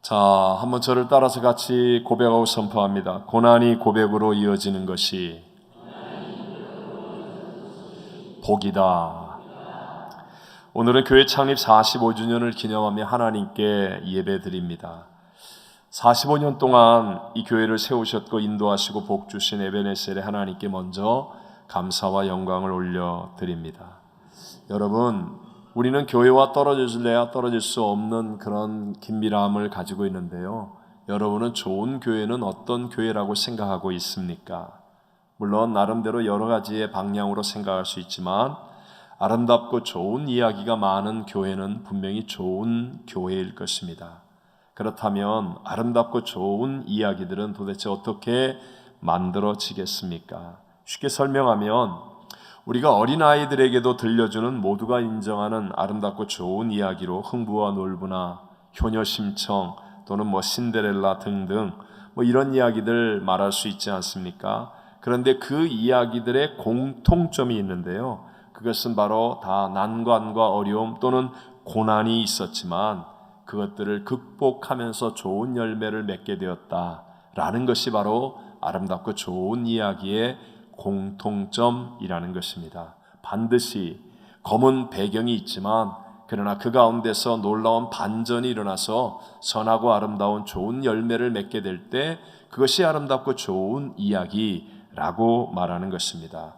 자, 한번 저를 따라서 같이 고백하고 선포합니다. 고난이 고백으로 이어지는 것이 복이다. 오늘은 교회 창립 45주년을 기념하며 하나님께 예배드립니다. 45년 동안 이 교회를 세우셨고 인도하시고 복주신 에베네셀의 하나님께 먼저 감사와 영광을 올려드립니다. 여러분, 우리는 교회와 떨어질래야 떨어질 수 없는 그런 긴밀함을 가지고 있는데요. 여러분은 좋은 교회는 어떤 교회라고 생각하고 있습니까? 물론 나름대로 여러 가지의 방향으로 생각할 수 있지만 아름답고 좋은 이야기가 많은 교회는 분명히 좋은 교회일 것입니다. 그렇다면 아름답고 좋은 이야기들은 도대체 어떻게 만들어지겠습니까? 쉽게 설명하면 우리가 어린아이들에게도 들려주는 모두가 인정하는 아름답고 좋은 이야기로 흥부와 놀부나 효녀심청 또는 신데렐라 등등 이런 이야기들 말할 수 있지 않습니까? 그런데 그 이야기들의 공통점이 있는데요. 그것은 바로 다 난관과 어려움 또는 고난이 있었지만 그것들을 극복하면서 좋은 열매를 맺게 되었다라는 것이 바로 아름답고 좋은 이야기의 공통점이라는 것입니다. 반드시 검은 배경이 있지만 그러나 그 가운데서 놀라운 반전이 일어나서 선하고 아름다운 좋은 열매를 맺게 될 때 그것이 아름답고 좋은 이야기라고 말하는 것입니다.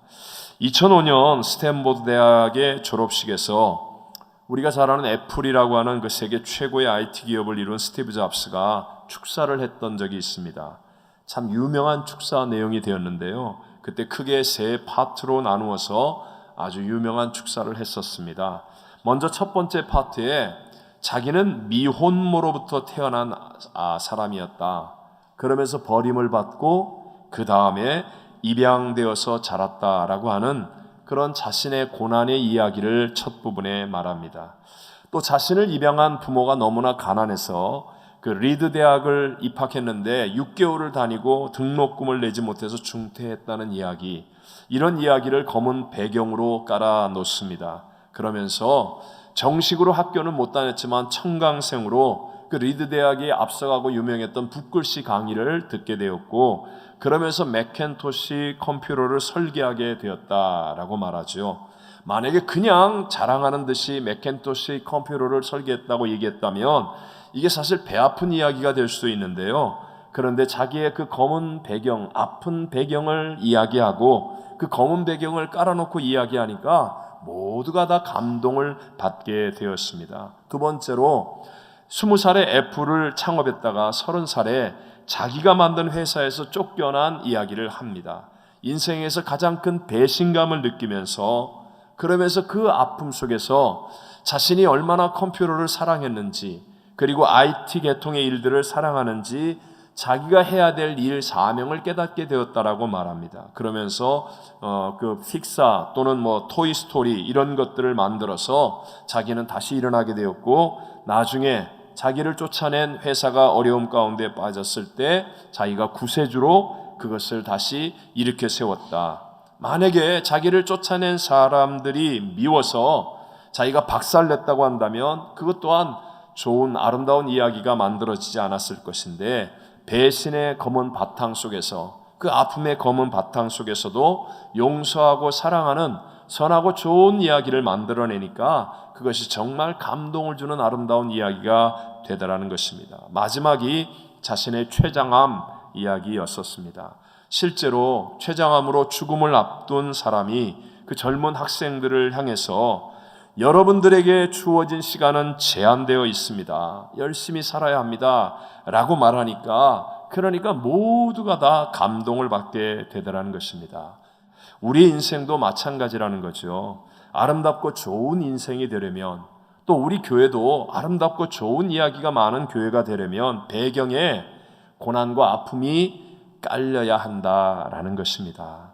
2005년 스탠포드 대학의 졸업식에서 우리가 잘 아는 애플이라고 하는 그 세계 최고의 IT 기업을 이룬 스티브 잡스가 축사를 했던 적이 있습니다. 참 유명한 축사 내용이 되었는데요. 그때 크게 세 파트로 나누어서 아주 유명한 축사를 했었습니다. 먼저 첫 번째 파트에 자기는 미혼모로부터 태어난 사람이었다. 그러면서 버림을 받고 그 다음에 입양되어서 자랐다라고 하는 그런 자신의 고난의 이야기를 첫 부분에 말합니다. 또 자신을 입양한 부모가 너무나 가난해서 그 리드 대학을 입학했는데 6개월을 다니고 등록금을 내지 못해서 중퇴했다는 이야기, 이런 이야기를 검은 배경으로 깔아 놓습니다. 그러면서 정식으로 학교는 못 다녔지만 청강생으로 그 리드 대학이 앞서가고 유명했던 붓글씨 강의를 듣게 되었고 그러면서 맥킨토시 컴퓨터를 설계하게 되었다라고 말하죠. 만약에 그냥 자랑하는 듯이 맥킨토시 컴퓨터를 설계했다고 얘기했다면 이게 사실 배 아픈 이야기가 될 수도 있는데요. 그런데 자기의 그 검은 배경, 아픈 배경을 이야기하고 그 검은 배경을 깔아놓고 이야기하니까 모두가 다 감동을 받게 되었습니다. 두 번째로 20살에 애플을 창업했다가 30살에 자기가 만든 회사에서 쫓겨난 이야기를 합니다. 인생에서 가장 큰 배신감을 느끼면서 그러면서 그 아픔 속에서 자신이 얼마나 컴퓨터를 사랑했는지 그리고 IT 계통의 일들을 사랑하는지 자기가 해야 될 일 사명을 깨닫게 되었다라고 말합니다. 그러면서 그 픽사 또는 토이스토리 이런 것들을 만들어서 자기는 다시 일어나게 되었고 나중에 자기를 쫓아낸 회사가 어려움 가운데 빠졌을 때 자기가 구세주로 그것을 다시 일으켜 세웠다. 만약에 자기를 쫓아낸 사람들이 미워서 자기가 박살냈다고 한다면 그것 또한 좋은 아름다운 이야기가 만들어지지 않았을 것인데 배신의 검은 바탕 속에서 그 아픔의 검은 바탕 속에서도 용서하고 사랑하는 선하고 좋은 이야기를 만들어내니까 그것이 정말 감동을 주는 아름다운 이야기가 되더라는 것입니다. 마지막이 자신의 췌장암 이야기였었습니다. 실제로 췌장암으로 죽음을 앞둔 사람이 그 젊은 학생들을 향해서 여러분들에게 주어진 시간은 제한되어 있습니다. 열심히 살아야 합니다. 라고 말하니까 그러니까 모두가 다 감동을 받게 되더라는 것입니다. 우리 인생도 마찬가지라는 거죠. 아름답고 좋은 인생이 되려면 또 우리 교회도 아름답고 좋은 이야기가 많은 교회가 되려면 배경에 고난과 아픔이 깔려야 한다라는 것입니다.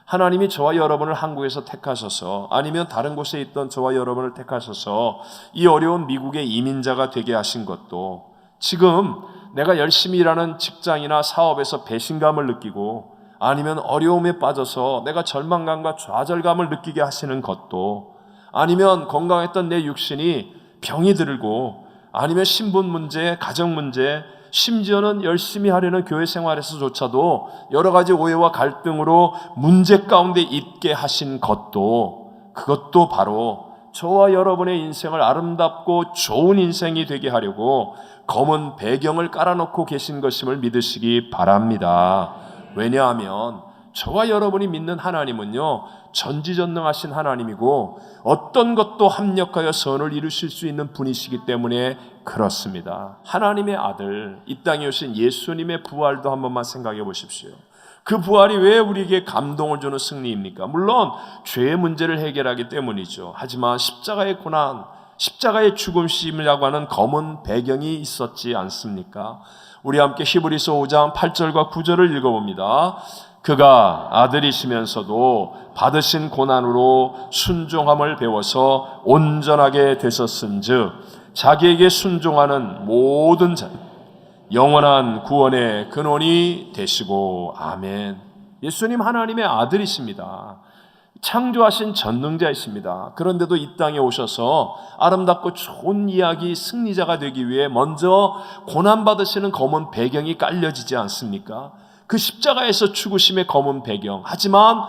하나님이 저와 여러분을 한국에서 택하셔서 아니면 다른 곳에 있던 저와 여러분을 택하셔서 이 어려운 미국의 이민자가 되게 하신 것도 지금 내가 열심히 일하는 직장이나 사업에서 배신감을 느끼고 아니면 어려움에 빠져서 내가 절망감과 좌절감을 느끼게 하시는 것도 아니면 건강했던 내 육신이 병이 들고, 아니면 신분 문제, 가정 문제, 심지어는 열심히 하려는 교회 생활에서조차도 여러 가지 오해와 갈등으로 문제 가운데 있게 하신 그것도 바로 저와 여러분의 인생을 아름답고 좋은 인생이 되게 하려고 검은 배경을 깔아놓고 계신 것임을 믿으시기 바랍니다. 왜냐하면 저와 여러분이 믿는 하나님은요, 전지전능하신 하나님이고 어떤 것도 합력하여 선을 이루실 수 있는 분이시기 때문에 그렇습니다. 하나님의 아들, 이 땅에 오신 예수님의 부활도 한 번만 생각해 보십시오. 그 부활이 왜 우리에게 감동을 주는 승리입니까? 물론 죄의 문제를 해결하기 때문이죠. 하지만 십자가의 고난, 십자가의 죽음이라고 하는 검은 배경이 있었지 않습니까? 우리 함께 히브리서 5장 8절과 9절을 읽어봅니다. 그가 아들이시면서도 받으신 고난으로 순종함을 배워서 온전하게 되셨은즉 자기에게 순종하는 모든 자 영원한 구원의 근원이 되시고. 아멘. 예수님 하나님의 아들이십니다. 창조하신 전능자이십니다. 그런데도 이 땅에 오셔서 아름답고 좋은 이야기 승리자가 되기 위해 먼저 고난받으시는 검은 배경이 깔려지지 않습니까? 그 십자가에서 죽으심의 검은 배경, 하지만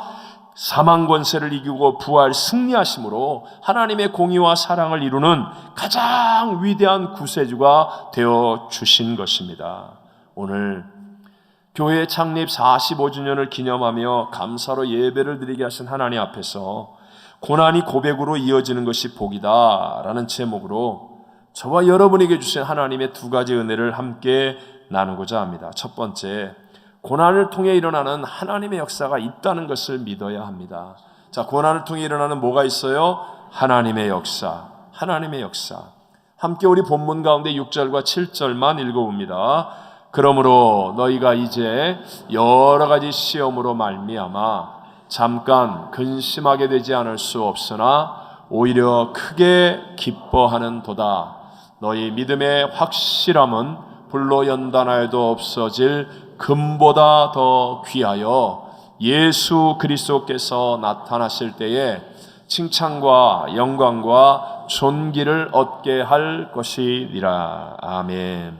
사망 권세를 이기고 부활 승리하심으로 하나님의 공의와 사랑을 이루는 가장 위대한 구세주가 되어 주신 것입니다. 오늘 교회 창립 45주년을 기념하며 감사로 예배를 드리게 하신 하나님 앞에서 고난이 고백으로 이어지는 것이 복이다 라는 제목으로 저와 여러분에게 주신 하나님의 두 가지 은혜를 함께 나누고자 합니다. 첫 번째, 고난을 통해 일어나는 하나님의 역사가 있다는 것을 믿어야 합니다. 자, 고난을 통해 일어나는 뭐가 있어요? 하나님의 역사. 하나님의 역사. 함께 우리 본문 가운데 6절과 7절만 읽어봅니다. 그러므로 너희가 이제 여러 가지 시험으로 말미암아 잠깐 근심하게 되지 않을 수 없으나 오히려 크게 기뻐하는 도다. 너희 믿음의 확실함은 불로 연단하여도 없어질 금보다 더 귀하여 예수 그리스도께서 나타나실 때에 칭찬과 영광과 존귀를 얻게 할 것이니라. 아멘.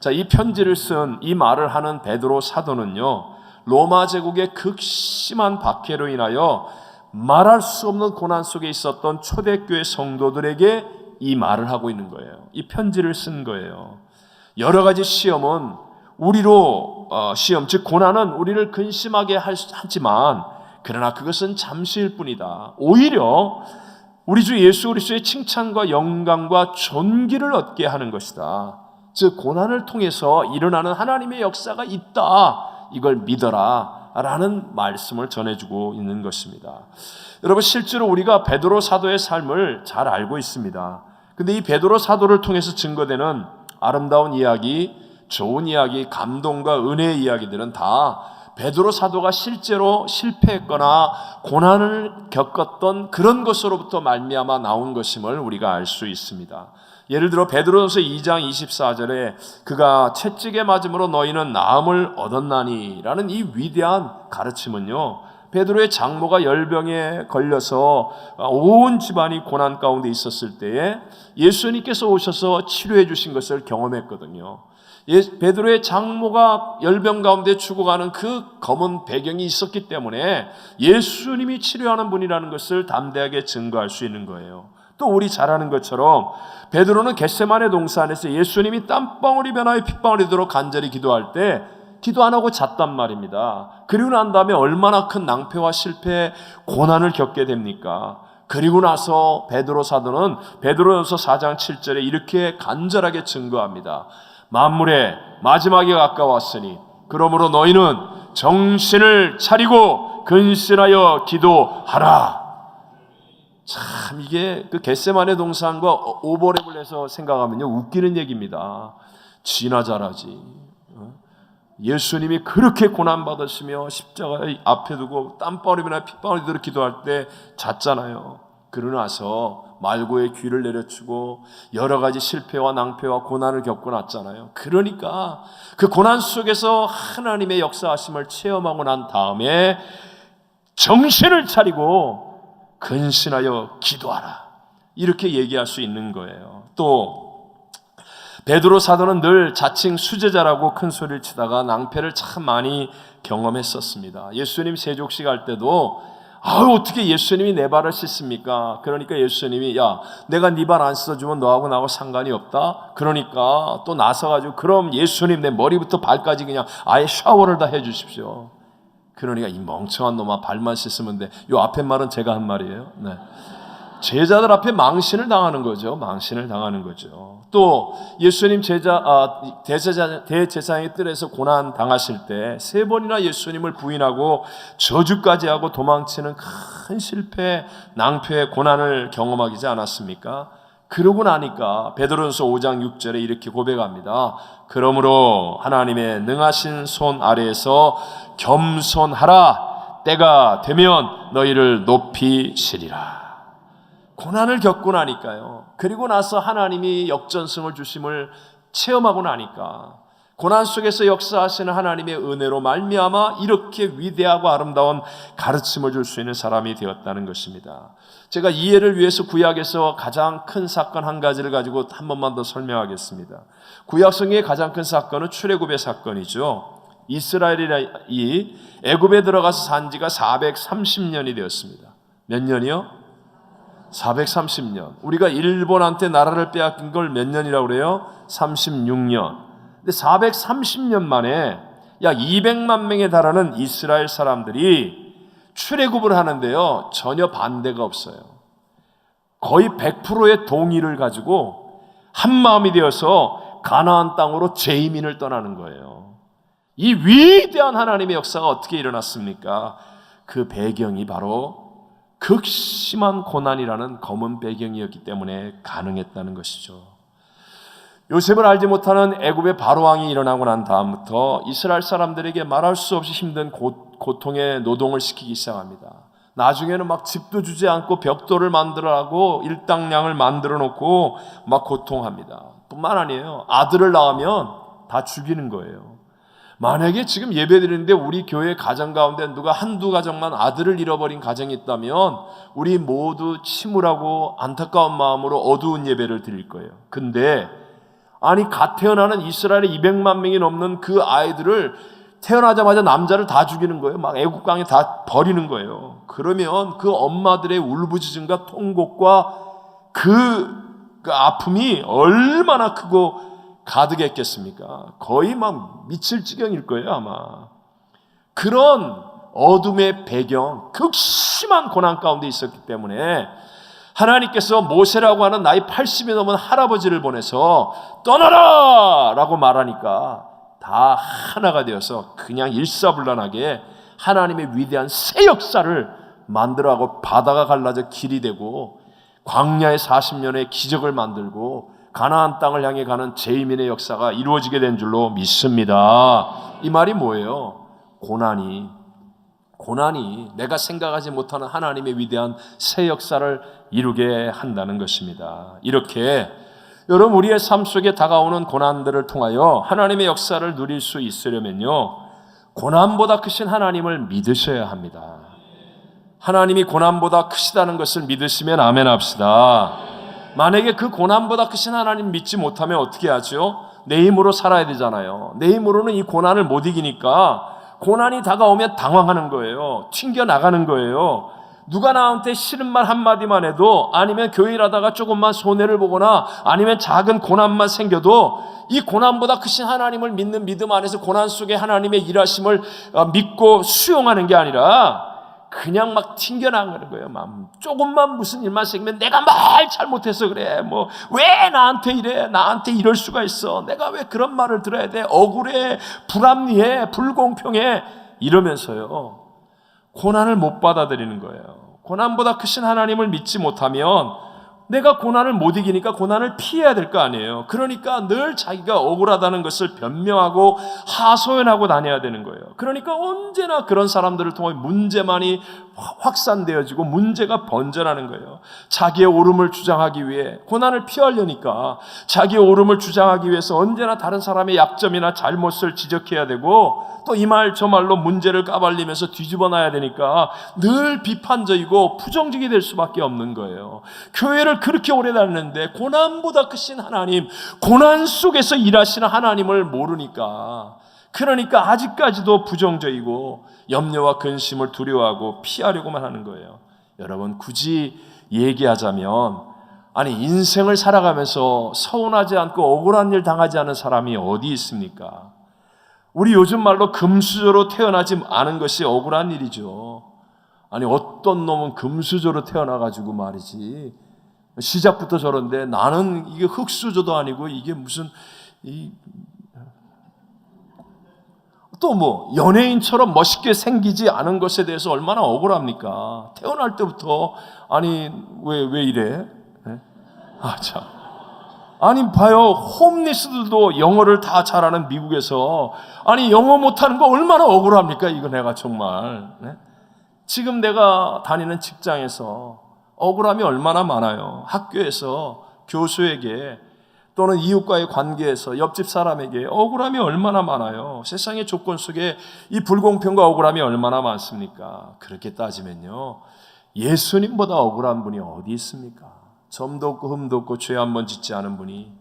자, 이 편지를 쓴, 이 말을 하는 베드로 사도는요, 로마 제국의 극심한 박해로 인하여 말할 수 없는 고난 속에 있었던 초대교회 성도들에게 이 말을 하고 있는 거예요. 이 편지를 쓴 거예요. 여러 가지 시험은 시험, 즉 고난은 우리를 근심하게 하지만 그러나 그것은 잠시일 뿐이다. 오히려 우리 주 예수 그리스도의 칭찬과 영광과 존귀를 얻게 하는 것이다. 즉 고난을 통해서 일어나는 하나님의 역사가 있다. 이걸 믿어라 라는 말씀을 전해주고 있는 것입니다. 여러분, 실제로 우리가 베드로 사도의 삶을 잘 알고 있습니다. 근데 이 베드로 사도를 통해서 증거되는 아름다운 이야기, 좋은 이야기, 감동과 은혜의 이야기들은 다 베드로 사도가 실제로 실패했거나 고난을 겪었던 그런 것으로부터 말미암아 나온 것임을 우리가 알 수 있습니다. 예를 들어 베드로전서 2장 24절에 그가 채찍에 맞음으로 너희는 나음을 얻었나니 라는 이 위대한 가르침은요, 베드로의 장모가 열병에 걸려서 온 집안이 고난 가운데 있었을 때에 예수님께서 오셔서 치료해 주신 것을 경험했거든요. 베드로의 장모가 열병 가운데 죽어가는 그 검은 배경이 있었기 때문에 예수님이 치료하는 분이라는 것을 담대하게 증거할 수 있는 거예요. 또 우리 잘 아는 것처럼 베드로는 겟세마네 동산에서 예수님이 땀방울이 변하여 핏방울이 되도록 간절히 기도할 때 기도 안 하고 잤단 말입니다. 그리고 난 다음에 얼마나 큰 낭패와 실패, 고난을 겪게 됩니까? 그리고 나서 베드로 사도는 베드로전서 4장 7절에 이렇게 간절하게 증거합니다. 만물의 마지막이 가까웠으니 그러므로 너희는 정신을 차리고 근신하여 기도하라. 참, 이게 그 겟세마네 동산과 오버랩을 해서 생각하면요, 웃기는 얘기입니다. 지나 잘하지. 예수님이 그렇게 고난받으시며 십자가 앞에 두고 땀방울이나 핏방울이 들어 기도할 때 잤잖아요. 그러고 나서 말고의 귀를 내려치고 여러 가지 실패와 낭패와 고난을 겪고 났잖아요. 그러니까 그 고난 속에서 하나님의 역사하심을 체험하고 난 다음에 정신을 차리고 근신하여 기도하라. 이렇게 얘기할 수 있는 거예요. 또 베드로 사도는 늘 자칭 수제자라고 큰 소리를 치다가 낭패를 참 많이 경험했었습니다. 예수님 세족식 할 때도 어떻게 예수님이 내 발을 씻습니까? 그러니까 예수님이 야, 내가 네 발 안 씻어주면 너하고 나하고 상관이 없다? 그러니까 또 나서가지고 그럼 예수님 내 머리부터 발까지 그냥 아예 샤워를 다 해주십시오. 그러니까 이 멍청한 놈아 발만 씻으면 돼. 요 앞에 말은 제가 한 말이에요. 네. 제자들 앞에 망신을 당하는 거죠. 망신을 당하는 거죠. 또 예수님 대제사장의 뜰에서 고난 당하실 때 3번이나 예수님을 부인하고 저주까지 하고 도망치는 큰 실패, 낭패의 고난을 경험하지 않았습니까? 그러고 나니까 베드로전서 5장 6절에 이렇게 고백합니다. 그러므로 하나님의 능하신 손 아래에서 겸손하라. 때가 되면 너희를 높이시리라. 고난을 겪고 나니까요. 그리고 나서 하나님이 역전승을 주심을 체험하고 나니까 고난 속에서 역사하시는 하나님의 은혜로 말미암아 이렇게 위대하고 아름다운 가르침을 줄 수 있는 사람이 되었다는 것입니다. 제가 이해를 위해서 구약에서 가장 큰 사건 한 가지를 가지고 한 번만 더 설명하겠습니다. 구약성경의 가장 큰 사건은 출애굽의 사건이죠. 이스라엘이 애굽에 들어가서 산 지가 430년이 되었습니다. 몇 년이요? 430년. 우리가 일본한테 나라를 빼앗긴 걸 몇 년이라고 그래요? 36년. 근데 430년 만에 약 200만 명에 달하는 이스라엘 사람들이 출애굽을 하는데요. 전혀 반대가 없어요. 거의 100%의 동의를 가지고 한 마음이 되어서 가나안 땅으로 재이민을 떠나는 거예요. 이 위대한 하나님의 역사가 어떻게 일어났습니까? 그 배경이 바로 극심한 고난이라는 검은 배경이었기 때문에 가능했다는 것이죠. 요셉을 알지 못하는 애굽의 바로왕이 일어나고 난 다음부터 이스라엘 사람들에게 말할 수 없이 힘든 고통의 노동을 시키기 시작합니다. 나중에는 막 집도 주지 않고 벽돌을 만들어하고 일당량을 만들어 놓고 막 고통합니다. 뿐만 아니에요. 아들을 낳으면 다 죽이는 거예요. 만약에 지금 예배드리는데 우리 교회 가정 가운데 누가 한두 가정만 아들을 잃어버린 가정이 있다면 우리 모두 침울하고 안타까운 마음으로 어두운 예배를 드릴 거예요. 근데 아니 갓 태어나는 이스라엘의 200만 명이 넘는 그 아이들을 태어나자마자 남자를 다 죽이는 거예요. 막 애국강에 다 버리는 거예요. 그러면 그 엄마들의 울부짖음과 통곡과 그 아픔이 얼마나 크고 가득했겠습니까? 거의 막 미칠 지경일 거예요, 아마. 그런 어둠의 배경, 극심한 고난 가운데 있었기 때문에 하나님께서 모세라고 하는 나이 80이 넘은 할아버지를 보내서 떠나라! 라고 말하니까 다 하나가 되어서 그냥 일사불란하게 하나님의 위대한 새 역사를 만들어가고 바다가 갈라져 길이 되고 광야의 40년의 기적을 만들고 가나안 땅을 향해 가는 재이민의 역사가 이루어지게 된 줄로 믿습니다. 이 말이 뭐예요? 고난이 내가 생각하지 못하는 하나님의 위대한 새 역사를 이루게 한다는 것입니다. 이렇게 여러분 우리의 삶 속에 다가오는 고난들을 통하여 하나님의 역사를 누릴 수 있으려면요, 고난보다 크신 하나님을 믿으셔야 합니다. 하나님이 고난보다 크시다는 것을 믿으시면 아멘 합시다. 만약에 그 고난보다 크신 하나님 믿지 못하면 어떻게 하죠? 내 힘으로 살아야 되잖아요. 내 힘으로는 이 고난을 못 이기니까 고난이 다가오면 당황하는 거예요. 튕겨나가는 거예요. 누가 나한테 싫은 말 한마디만 해도, 아니면 교회 일하다가 조금만 손해를 보거나 아니면 작은 고난만 생겨도 이 고난보다 크신 하나님을 믿는 믿음 안에서 고난 속에 하나님의 일하심을 믿고 수용하는 게 아니라 그냥 막 튕겨나가는 거예요. 조금만 무슨 일만 생기면 내가 말 잘못해서 그래. 왜 나한테 이래? 나한테 이럴 수가 있어. 내가 왜 그런 말을 들어야 돼? 억울해, 불합리해, 불공평해. 이러면서요, 고난을 못 받아들이는 거예요. 고난보다 크신 하나님을 믿지 못하면 내가 고난을 못 이기니까 고난을 피해야 될 거 아니에요. 그러니까 늘 자기가 억울하다는 것을 변명하고 하소연하고 다녀야 되는 거예요. 그러니까 언제나 그런 사람들을 통해 문제만이 확산되어지고 문제가 번져나는 거예요. 자기의 옳음을 주장하기 위해, 고난을 피하려니까 자기의 옳음을 주장하기 위해서 언제나 다른 사람의 약점이나 잘못을 지적해야 되고, 또 이 말 저 말로 문제를 까발리면서 뒤집어 놔야 되니까 늘 비판적이고 부정적이 될 수밖에 없는 거예요. 교회를 그렇게 오래 다녔는데 고난보다 크신 하나님, 고난 속에서 일하시는 하나님을 모르니까, 그러니까 아직까지도 부정적이고 염려와 근심을 두려워하고 피하려고만 하는 거예요. 여러분, 굳이 얘기하자면, 아니, 인생을 살아가면서 서운하지 않고 억울한 일 당하지 않은 사람이 어디 있습니까? 우리 요즘 말로 금수저로 태어나지 않은 것이 억울한 일이죠. 아니, 어떤 놈은 금수저로 태어나가지고 말이지, 시작부터 저런데 나는 이게 흙수저도 아니고 이게 무슨 또 뭐 연예인처럼 멋있게 생기지 않은 것에 대해서 얼마나 억울합니까? 태어날 때부터 아니 왜 이래? 네? 아 참. 아니 봐요, 홈리스들도 영어를 다 잘하는 미국에서 아니 영어 못하는 거 얼마나 억울합니까? 이거 내가 정말, 네? 지금 내가 다니는 직장에서 억울함이 얼마나 많아요. 학교에서 교수에게 또는 이웃과의 관계에서 옆집 사람에게 억울함이 얼마나 많아요. 세상의 조건 속에 이 불공평과 억울함이 얼마나 많습니까? 그렇게 따지면요, 예수님보다 억울한 분이 어디 있습니까? 점도 없고 흠도 없고 죄 한 번 짓지 않은 분이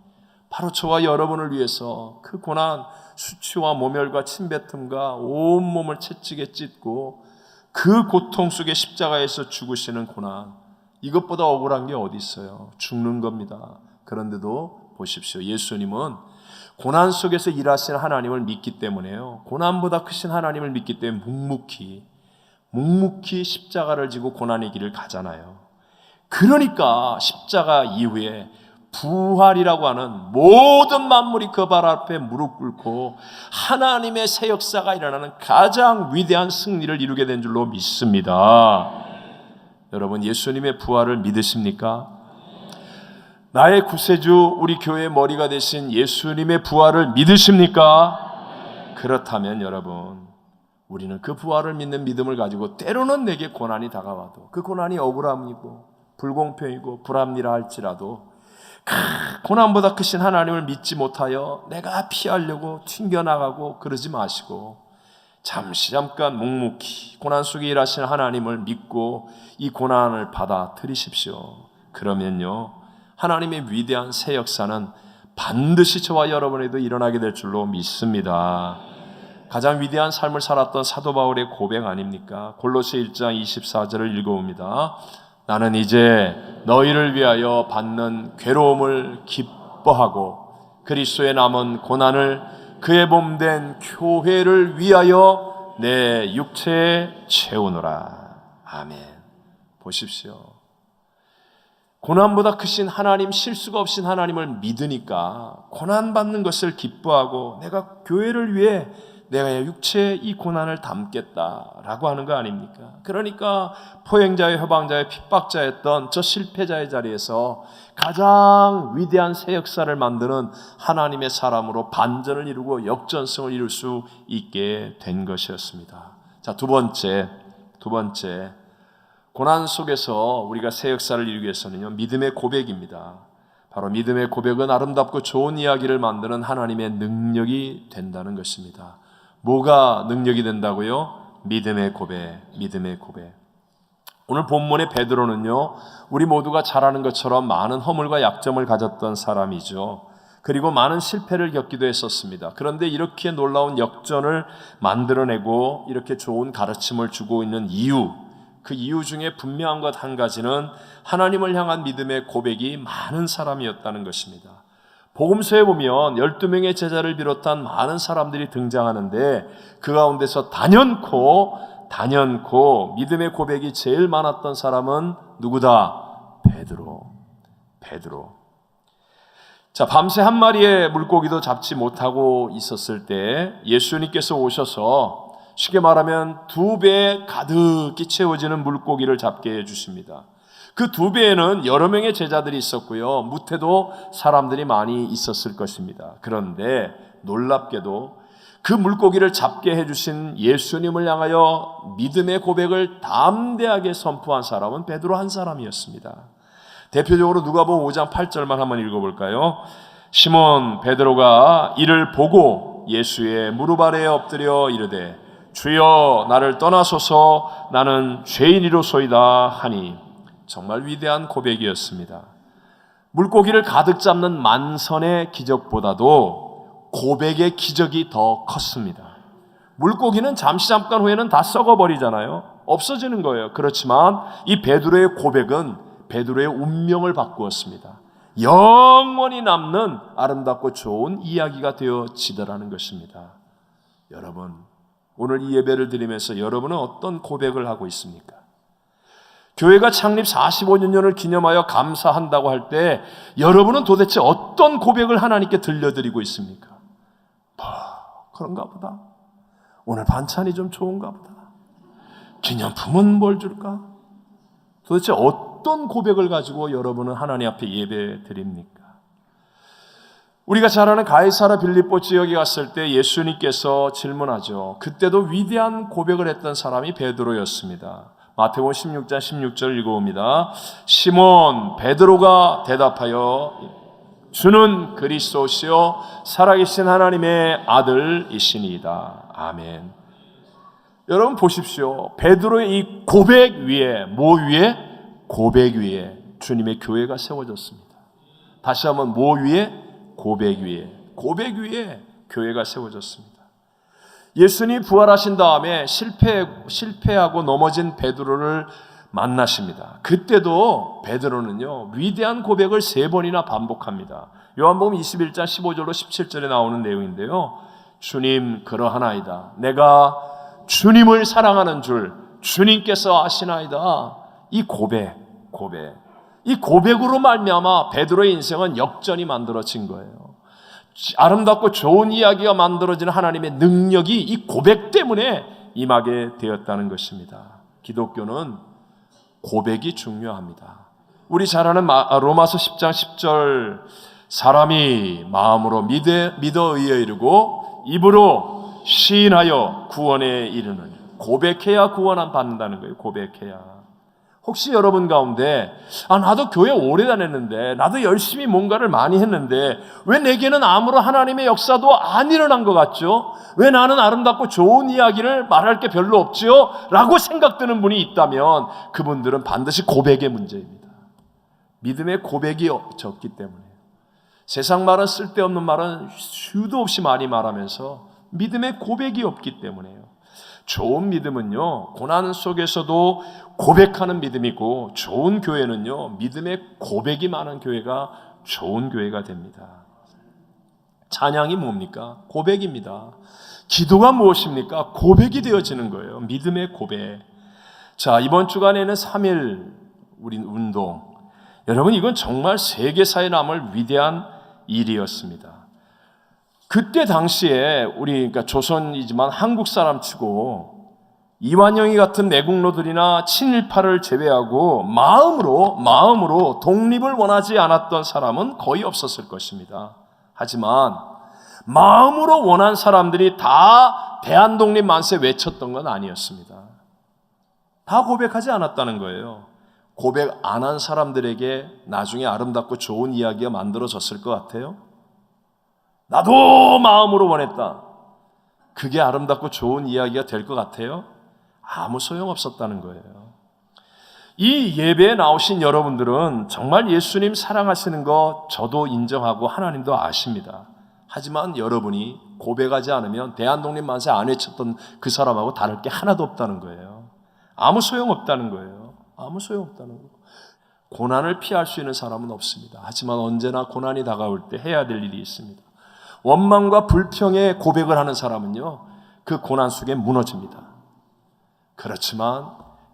바로 저와 여러분을 위해서 그 고난, 수치와 모멸과 침뱉음과 온몸을 채찍에 찢고 그 고통 속에 십자가에서 죽으시는 고난, 이것보다 억울한 게 어디 있어요? 죽는 겁니다. 그런데도 보십시오, 예수님은 고난 속에서 일하시는 하나님을 믿기 때문에요, 고난보다 크신 하나님을 믿기 때문에 묵묵히 십자가를 지고 고난의 길을 가잖아요. 그러니까 십자가 이후에 부활이라고 하는 모든 만물이 그 발 앞에 무릎 꿇고 하나님의 새 역사가 일어나는 가장 위대한 승리를 이루게 된 줄로 믿습니다. 여러분, 예수님의 부활을 믿으십니까? 나의 구세주, 우리 교회의 머리가 되신 예수님의 부활을 믿으십니까? 그렇다면 여러분, 우리는 그 부활을 믿는 믿음을 가지고 때로는 내게 고난이 다가와도, 그 고난이 억울함이고 불공평이고 불합리라 할지라도 고난보다 크신 하나님을 믿지 못하여 내가 피하려고 튕겨나가고 그러지 마시고, 잠깐 묵묵히 고난 속에 일하시는 하나님을 믿고 이 고난을 받아들이십시오. 그러면요, 하나님의 위대한 새 역사는 반드시 저와 여러분에도 일어나게 될 줄로 믿습니다. 가장 위대한 삶을 살았던 사도 바울의 고백 아닙니까? 골로새 1장 24절을 읽어봅니다. 나는 이제 너희를 위하여 받는 괴로움을 기뻐하고 그리스도의 남은 고난을 그의 몸된 교회를 위하여 내 육체에 채우노라. 아멘. 보십시오, 고난보다 크신 하나님, 실수가 없인 하나님을 믿으니까 고난받는 것을 기뻐하고 내가 교회를 위해 내가 육체에 이 고난을 담겠다라고 하는 거 아닙니까? 그러니까 포행자의 회방자의 핍박자였던 저 실패자의 자리에서 가장 위대한 새 역사를 만드는 하나님의 사람으로 반전을 이루고 역전성을 이룰 수 있게 된 것이었습니다. 자, 두 번째, 고난 속에서 우리가 새 역사를 이루기 위해서는요, 믿음의 고백입니다. 바로 믿음의 고백은 아름답고 좋은 이야기를 만드는 하나님의 능력이 된다는 것입니다. 뭐가 능력이 된다고요? 믿음의 고백. 오늘 본문의 베드로는요, 우리 모두가 잘 아는 것처럼 많은 허물과 약점을 가졌던 사람이죠. 그리고 많은 실패를 겪기도 했었습니다. 그런데 이렇게 놀라운 역전을 만들어내고 이렇게 좋은 가르침을 주고 있는 이유, 그 이유 중에 분명한 것 한 가지는 하나님을 향한 믿음의 고백이 많은 사람이었다는 것입니다. 복음서에 보면 12명의 제자를 비롯한 많은 사람들이 등장하는데 그 가운데서 단연코 믿음의 고백이 제일 많았던 사람은 누구다? 베드로. 자, 밤새 한 마리의 물고기도 잡지 못하고 있었을 때 예수님께서 오셔서 쉽게 말하면 2배 가득히 채워지는 물고기를 잡게 해주십니다. 그 두 배에는 여러 명의 제자들이 있었고요. 무태도 사람들이 많이 있었을 것입니다. 그런데 놀랍게도 그 물고기를 잡게 해주신 예수님을 향하여 믿음의 고백을 담대하게 선포한 사람은 베드로 한 사람이었습니다. 대표적으로 누가복음 5장 8절만 한번 읽어볼까요? 시몬 베드로가 이를 보고 예수의 무릎 아래에 엎드려 이르되 주여 나를 떠나소서 나는 죄인이로소이다 하니. 정말 위대한 고백이었습니다. 물고기를 가득 잡는 만선의 기적보다도 고백의 기적이 더 컸습니다. 물고기는 잠깐 후에는 다 썩어버리잖아요. 없어지는 거예요. 그렇지만 이 베드로의 고백은 베드로의 운명을 바꾸었습니다. 영원히 남는 아름답고 좋은 이야기가 되어지더라는 것입니다. 여러분, 오늘 이 예배를 드리면서 여러분은 어떤 고백을 하고 있습니까? 교회가 창립 45주년을 기념하여 감사한다고 할 때 여러분은 도대체 어떤 고백을 하나님께 들려드리고 있습니까? 그런가 보다. 오늘 반찬이 좀 좋은가 보다. 기념품은 뭘 줄까? 도대체 어떤 고백을 가지고 여러분은 하나님 앞에 예배 드립니까? 우리가 잘 아는 가이사라 빌립보 지역에 갔을 때 예수님께서 질문하죠. 그때도 위대한 고백을 했던 사람이 베드로였습니다. 마태복음 16장 16절 읽어봅니다. 시몬 베드로가 대답하여 주는 그리스도시요 살아계신 하나님의 아들이시니이다. 아멘. 여러분 보십시오. 베드로의 이 고백 위에 뭐 위에? 고백 위에 주님의 교회가 세워졌습니다. 다시 한번 뭐 위에? 고백 위에. 고백 위에 교회가 세워졌습니다. 예수님이 부활하신 다음에 실패하고 넘어진 베드로를 만나십니다. 그때도 베드로는요 위대한 고백을 3번이나 반복합니다. 요한복음 21장 15절로 17절에 나오는 내용인데요. 주님 그러하나이다. 내가 주님을 사랑하는 줄 주님께서 아시나이다. 이 고백. 이 고백으로 말미암아 베드로의 인생은 역전이 만들어진 거예요. 아름답고 좋은 이야기가 만들어지는 하나님의 능력이 이 고백 때문에 임하게 되었다는 것입니다. 기독교는 고백이 중요합니다. 우리 잘 아는 로마서 10장 10절 사람이 마음으로 믿어 의에 이르고 입으로 시인하여 구원에 이르는 고백해야 구원 받는다는 거예요. 고백해야. 혹시 여러분 가운데 나도 교회 오래 다녔는데 나도 열심히 뭔가를 많이 했는데 왜 내게는 아무런 하나님의 역사도 안 일어난 것 같죠? 왜 나는 아름답고 좋은 이야기를 말할 게 별로 없지요? 라고 생각드는 분이 있다면 그분들은 반드시 고백의 문제입니다. 믿음의 고백이 적기 때문에 세상 말은 쓸데없는 말은 수도 없이 많이 말하면서 믿음의 고백이 없기 때문에요. 좋은 믿음은요 고난 속에서도 고백하는 믿음이고 좋은 교회는요 믿음의 고백이 많은 교회가 좋은 교회가 됩니다. 찬양이 뭡니까? 고백입니다. 기도가 무엇입니까? 고백이 되어지는 거예요. 믿음의 고백. 자, 이번 주간에는 3일 우리 운동. 여러분 이건 정말 세계사에 남을 위대한 일이었습니다. 그때 당시에 우리 그러니까 조선이지만 한국 사람 치고 이완영이 같은 내국노들이나 친일파를 제외하고 마음으로 독립을 원하지 않았던 사람은 거의 없었을 것입니다. 하지만 마음으로 원한 사람들이 다 대한독립 만세 외쳤던 건 아니었습니다. 다 고백하지 않았다는 거예요. 고백 안 한 사람들에게 나중에 아름답고 좋은 이야기가 만들어졌을 것 같아요? 나도 마음으로 원했다. 그게 아름답고 좋은 이야기가 될 것 같아요? 아무 소용없었다는 거예요. 이 예배에 나오신 여러분들은 정말 예수님 사랑하시는 거 저도 인정하고 하나님도 아십니다. 하지만 여러분이 고백하지 않으면 대한독립 만세 안 외쳤던 그 사람하고 다를 게 하나도 없다는 거예요. 아무 소용없다는 거예요. 아무 소용없다는 거예요. 고난을 피할 수 있는 사람은 없습니다. 하지만 언제나 고난이 다가올 때 해야 될 일이 있습니다. 원망과 불평의 고백을 하는 사람은요 그 고난 속에 무너집니다. 그렇지만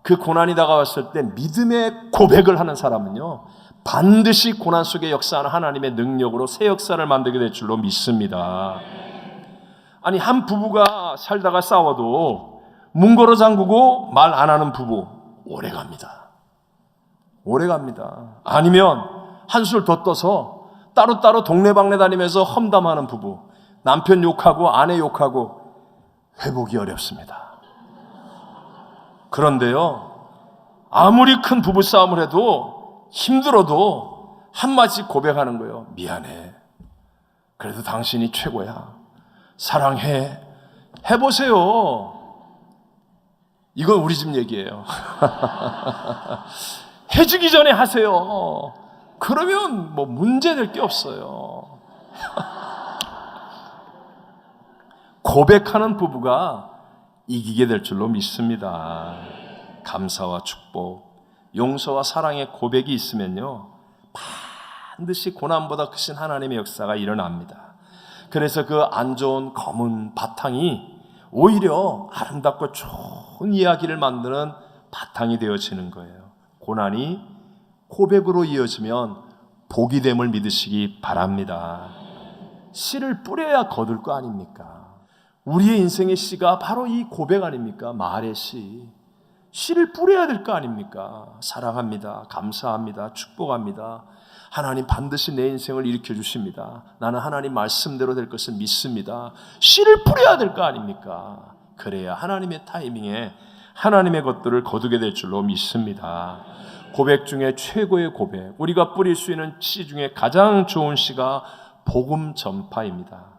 그 고난이 다가왔을 때 믿음의 고백을 하는 사람은요 반드시 고난 속에 역사하는 하나님의 능력으로 새 역사를 만들게 될 줄로 믿습니다. 아니 한 부부가 살다가 싸워도 문 걸어 잠그고 말 안 하는 부부 오래 갑니다. 오래 갑니다. 아니면 한술 더 떠서 따로따로 동네방네 다니면서 험담하는 부부, 남편 욕하고 아내 욕하고 회복이 어렵습니다. 그런데요, 아무리 큰 부부싸움을 해도 힘들어도 한마디씩 고백하는 거예요. 미안해. 그래도 당신이 최고야. 사랑해. 해보세요. 이건 우리 집 얘기예요. 해주기 전에 하세요. 그러면 뭐 문제될 게 없어요. 고백하는 부부가 이기게 될 줄로 믿습니다. 감사와 축복, 용서와 사랑의 고백이 있으면요, 반드시 고난보다 크신 하나님의 역사가 일어납니다. 그래서 그 안 좋은 검은 바탕이 오히려 아름답고 좋은 이야기를 만드는 바탕이 되어지는 거예요. 고난이 고백으로 이어지면 복이 됨을 믿으시기 바랍니다. 씨를 뿌려야 거둘 거 아닙니까? 우리의 인생의 씨가 바로 이 고백 아닙니까? 말의 씨. 씨를 뿌려야 될 거 아닙니까? 사랑합니다. 감사합니다. 축복합니다. 하나님 반드시 내 인생을 일으켜 주십니다. 나는 하나님 말씀대로 될 것을 믿습니다. 씨를 뿌려야 될 거 아닙니까? 그래야 하나님의 타이밍에 하나님의 것들을 거두게 될 줄로 믿습니다. 고백 중에 최고의 고백, 우리가 뿌릴 수 있는 씨 중에 가장 좋은 씨가 복음 전파입니다.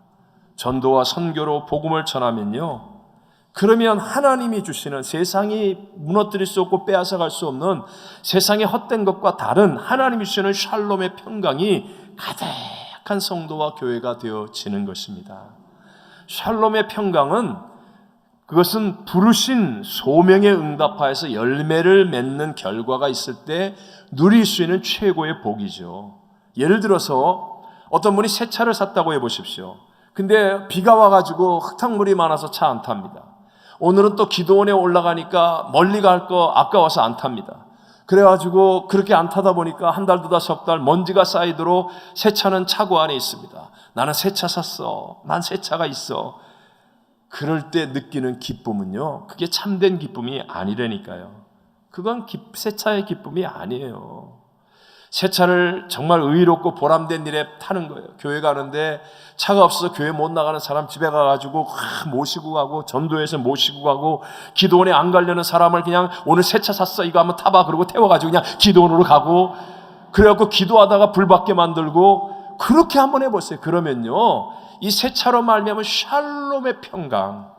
전도와 선교로 복음을 전하면요, 그러면 하나님이 주시는 세상이 무너뜨릴 수 없고 빼앗아갈 수 없는 세상의 헛된 것과 다른 하나님이 주시는 샬롬의 평강이 가득한 성도와 교회가 되어지는 것입니다. 샬롬의 평강은 그것은 부르신 소명에 응답하여서 열매를 맺는 결과가 있을 때 누릴 수 있는 최고의 복이죠. 예를 들어서 어떤 분이 새 차를 샀다고 해보십시오. 근데 비가 와가지고 흙탕물이 많아서 차 안 탑니다. 오늘은 또 기도원에 올라가니까 멀리 갈 거 아까워서 안 탑니다. 그래가지고 그렇게 안 타다 보니까 한 달, 두 달, 석 달 먼지가 쌓이도록 새 차는 차고 안에 있습니다. 나는 새 차 샀어. 난 새 차가 있어. 그럴 때 느끼는 기쁨은요, 그게 참된 기쁨이 아니라니까요. 그건 새 차의 기쁨이 아니에요. 새 차를 정말 의롭고 보람된 일에 타는 거예요. 교회 가는데 차가 없어서 교회 못 나가는 사람 집에 가가지고 모시고 가고, 전도해서 모시고 가고, 기도원에 안 가려는 사람을 그냥 오늘 새 차 샀어 이거 한번 타봐 그러고 태워가지고 그냥 기도원으로 가고, 그래갖고 기도하다가 불 받게 만들고, 그렇게 한번 해보세요. 그러면요, 이 새 차로 말미암은 샬롬의 평강,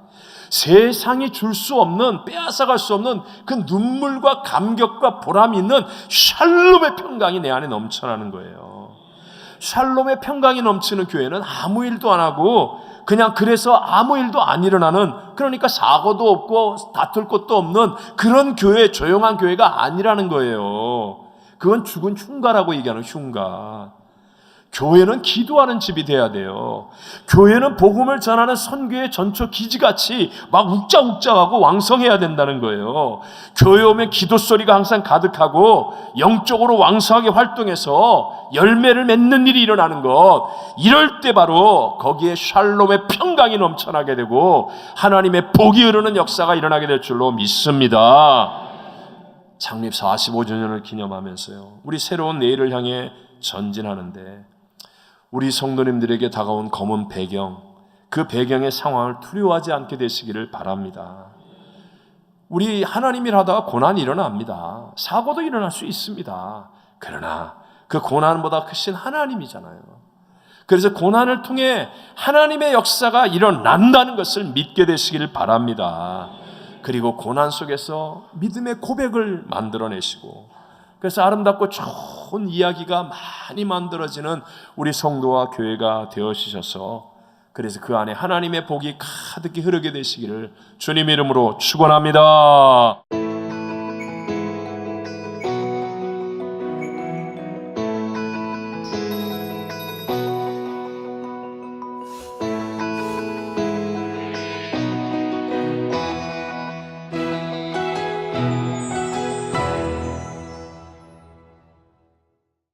세상이 줄 수 없는, 빼앗아갈 수 없는 그 눈물과 감격과 보람이 있는 샬롬의 평강이 내 안에 넘쳐나는 거예요. 샬롬의 평강이 넘치는 교회는 아무 일도 안 하고 그냥 그래서 아무 일도 안 일어나는, 그러니까 사고도 없고 다툴 것도 없는 그런 교회, 조용한 교회가 아니라는 거예요. 그건 죽은 흉가라고 얘기하는 흉가. 교회는 기도하는 집이 돼야 돼요. 교회는 복음을 전하는 선교의 전초 기지같이 막 욱자욱자하고 왕성해야 된다는 거예요. 교회 오면 기도 소리가 항상 가득하고 영적으로 왕성하게 활동해서 열매를 맺는 일이 일어나는 것, 이럴 때 바로 거기에 샬롬의 평강이 넘쳐나게 되고 하나님의 복이 흐르는 역사가 일어나게 될 줄로 믿습니다. 창립 45주년을 기념하면서요, 우리 새로운 내일을 향해 전진하는데 우리 성도님들에게 다가온 검은 배경, 그 배경의 상황을 두려워하지 않게 되시기를 바랍니다. 우리 하나님이 하다가 고난이 일어납니다. 사고도 일어날 수 있습니다. 그러나 그 고난보다 크신 하나님이잖아요. 그래서 고난을 통해 하나님의 역사가 일어난다는 것을 믿게 되시기를 바랍니다. 그리고 고난 속에서 믿음의 고백을 만들어내시고, 그래서 아름답고 좋은 이야기가 많이 만들어지는 우리 성도와 교회가 되어주셔서, 그래서 그 안에 하나님의 복이 가득히 흐르게 되시기를 주님 이름으로 축원합니다.